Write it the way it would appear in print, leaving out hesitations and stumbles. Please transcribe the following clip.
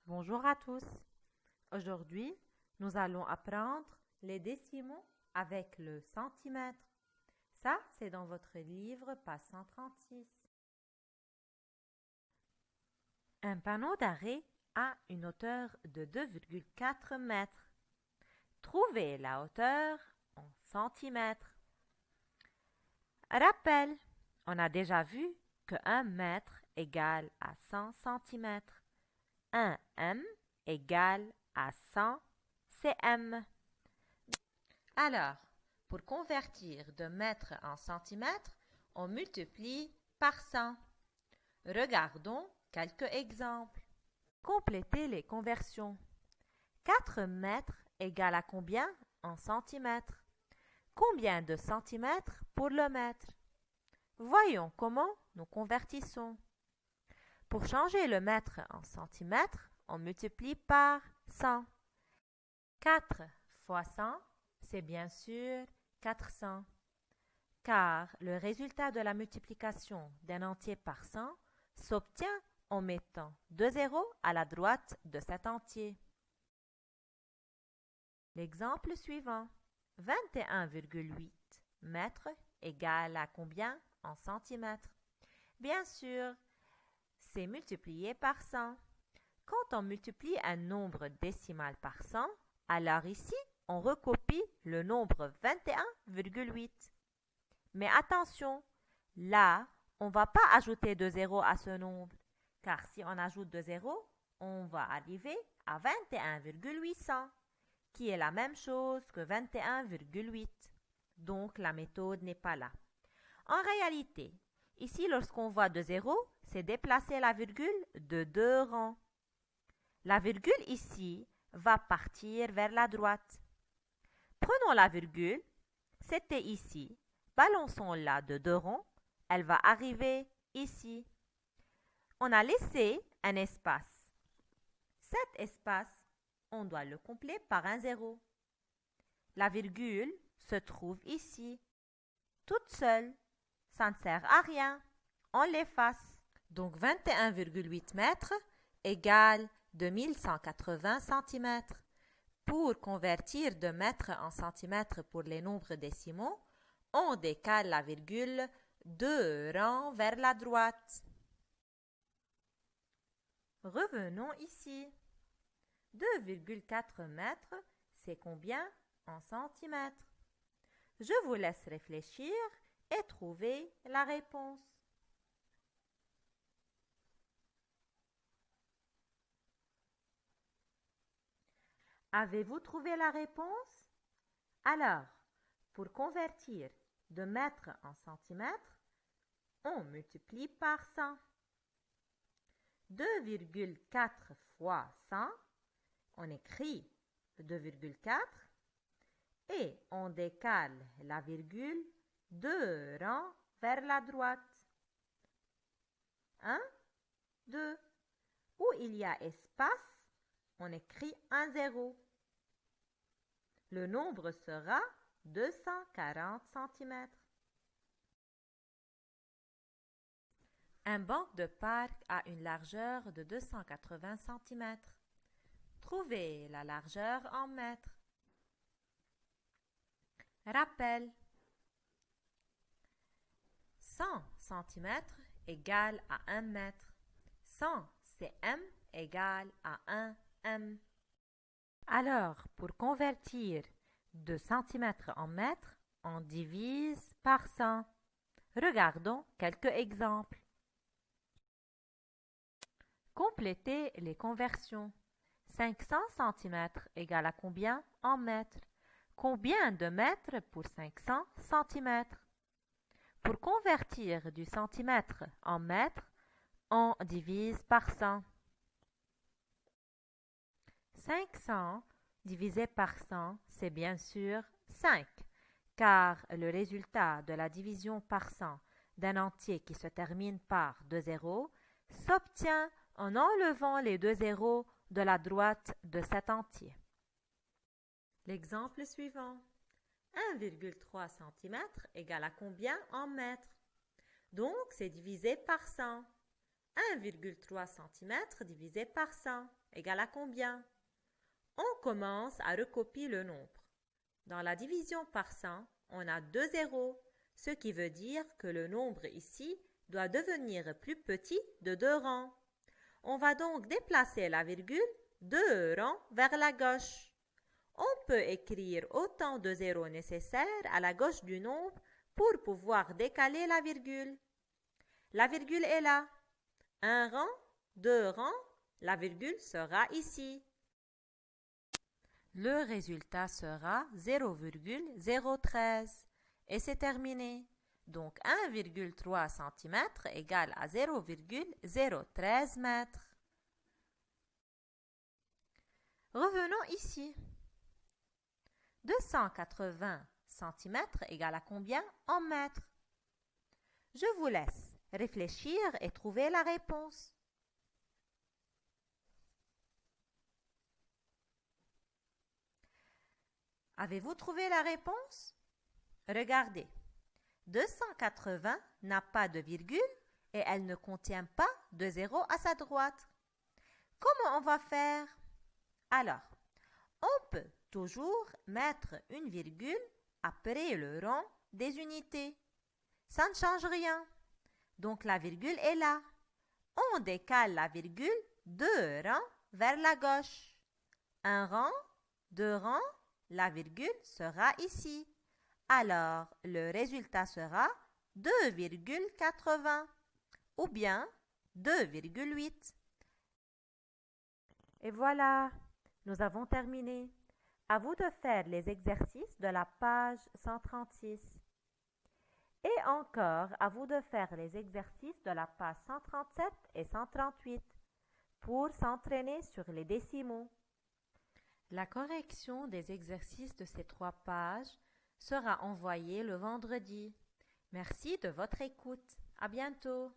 Bonjour à tous. Aujourd'hui, nous allons apprendre les décimaux avec le centimètre. Ça, c'est dans votre livre, page 136. Un panneau d'arrêt a une hauteur de 2,4 mètres. Trouvez la hauteur en centimètres. Rappel, on a déjà vu que 1 mètre égale à 100 centimètres. 1 m égale à 100 cm. Alors, pour convertir de mètres en centimètres, on multiplie par 100. Regardons quelques exemples. Complétez les conversions. 4 mètres égale à combien en centimètres? Combien de centimètres pour le mètre? Voyons comment nous convertissons. Pour changer le mètre en centimètres, on multiplie par 100. 4 fois 100, c'est bien sûr 400. Car le résultat de la multiplication d'un entier par 100 s'obtient en mettant 2 zéros à la droite de cet entier. L'exemple suivant. 21,8 mètres égale à combien en centimètres? Bien sûr, c'est multiplié par 100. Quand on multiplie un nombre décimal par 100, alors ici, on recopie le nombre 21,8. Mais attention, là, on ne va pas ajouter 2 zéros à ce nombre, car si on ajoute 2 zéros, on va arriver à 21,800, qui est la même chose que 21,8. Donc, la méthode n'est pas là. En réalité, ici, lorsqu'on voit 2 zéros, c'est déplacer la virgule de 2 rangs. La virgule ici va partir vers la droite. Prenons la virgule, c'était ici. Balançons-la de 2 rangs, elle va arriver ici. On a laissé un espace. Cet espace, on doit le combler par un zéro. La virgule se trouve ici, toute seule. Ça ne sert à rien. On l'efface. Donc 21,8 mètres égale 2180 cm. Pour convertir de mètres en centimètres pour les nombres décimaux, on décale la virgule 2 rangs vers la droite. Revenons ici. 2,4 mètres, c'est combien en centimètres? Je vous laisse réfléchir et trouver la réponse. Avez-vous trouvé la réponse? Alors, pour convertir de mètres en centimètres, on multiplie par 100. 2,4 fois 100, on écrit 2,4 et on décale la virgule 2 rangs vers la droite. 1, 2. Où il y a espace, on écrit un zéro. Le nombre sera 240 cm. Un banc de parc a une largeur de 280 cm. Trouvez la largeur en mètres. Rappel. 100 cm égale à 1 mètre. 100 cm égale à 1 m. Alors, pour convertir de centimètres en mètres, on divise par 100. Regardons quelques exemples. Complétez les conversions. 500 cm égale à combien en mètres? Combien de mètres pour 500 cm? Pour convertir du centimètre en mètre, on divise par 100. 500 divisé par 100, c'est bien sûr 5, car le résultat de la division par 100 d'un entier qui se termine par 2 zéros s'obtient en enlevant les 2 zéros de la droite de cet entier. L'exemple suivant. 1,3 cm égale à combien en mètres? Donc, c'est divisé par 100. 1,3 cm divisé par 100. égale à combien? On commence à recopier le nombre. Dans la division par 100, on a 2 zéros, ce qui veut dire que le nombre ici doit devenir plus petit de 2 rangs. On va donc déplacer la virgule 2 rangs vers la gauche. On peut écrire autant de zéros nécessaires à la gauche du nombre pour pouvoir décaler la virgule. La virgule est là. 1 rang, 2 rangs, la virgule sera ici. Le résultat sera 0,013 et c'est terminé. Donc 1,3 cm égale à 0,013 mètres. Revenons ici. 280 cm égale à combien en mètres? Je vous laisse réfléchir et trouver la réponse. Avez-vous trouvé la réponse? Regardez. 280 n'a pas de virgule et elle ne contient pas de zéro à sa droite. Comment on va faire? Alors, on peut toujours mettre une virgule après le rang des unités. Ça ne change rien. Donc la virgule est là. On décale la virgule 2 rangs vers la gauche. 1 rang, 2 rangs, la virgule sera ici. Alors, le résultat sera 2,80 ou bien 2,8. Et voilà, nous avons terminé. À vous de faire les exercices de la page 136. Et encore, à vous de faire les exercices de la page 137 et 138 pour s'entraîner sur les décimaux. La correction des exercices de ces 3 pages sera envoyée le vendredi. Merci de votre écoute. À bientôt.